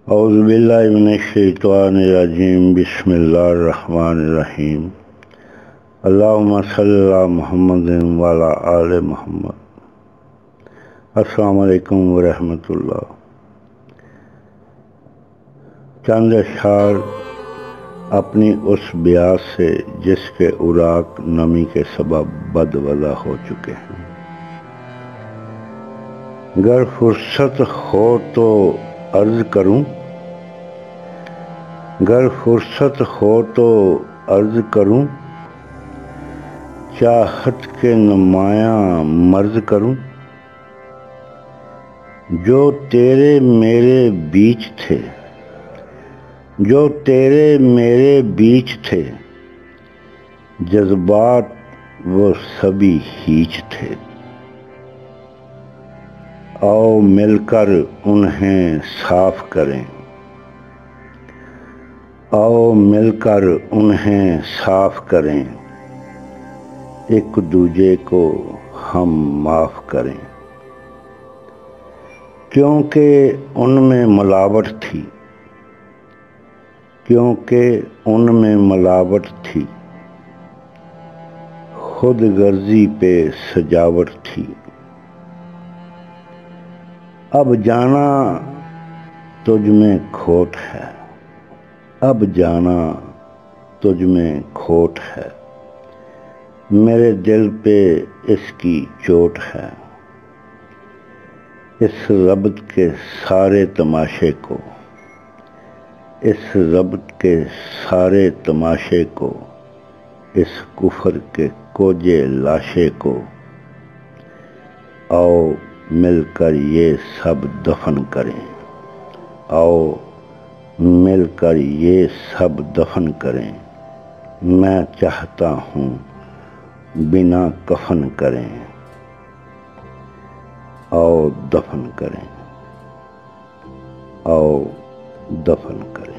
اعوذ باللہ من الشیطان الرجیم بسم اللہ الرحمن الرحیم اللہم صلی علی محمد وعلی آل محمد۔ السلام علیکم ورحمۃ اللہ۔ چند اشعار اپنی اس بیاض سے جس کے اوراق نمی کے سبب بدوضع ہو چکے ہیں۔ گر فرصت ہو تو عرض کروں، گر فرصت ہو تو عرض کروں، چاہت کے نمایاں مرض کروں۔ جو تیرے میرے بیچ تھے، جو تیرے میرے بیچ تھے، جذبات وہ سبھی ہیچ تھے۔ آؤ مل کر انہیں صاف کریں، آؤ مل کر انہیں صاف کریں، ایک دوجے کو ہم معاف کریں۔ کیونکہ ان میں ملاوٹ تھی، کیونکہ ان میں ملاوٹ تھی، خود غرضی پہ سجاوٹ تھی۔ اب جانا تجھ میں کھوٹ ہے، اب جانا تجھ میں کھوٹ ہے، میرے دل پہ اس کی چوٹ ہے۔ اس ربط کے سارے تماشے کو، اس ربط کے سارے تماشے کو، اس کفر کے کوجے لاشے کو، آؤ مل کر یہ سب دفن کریں، آؤ مل کر یہ سب دفن کریں۔ میں چاہتا ہوں بنا کفن کریں، آؤ دفن کریں، آؤ دفن کریں۔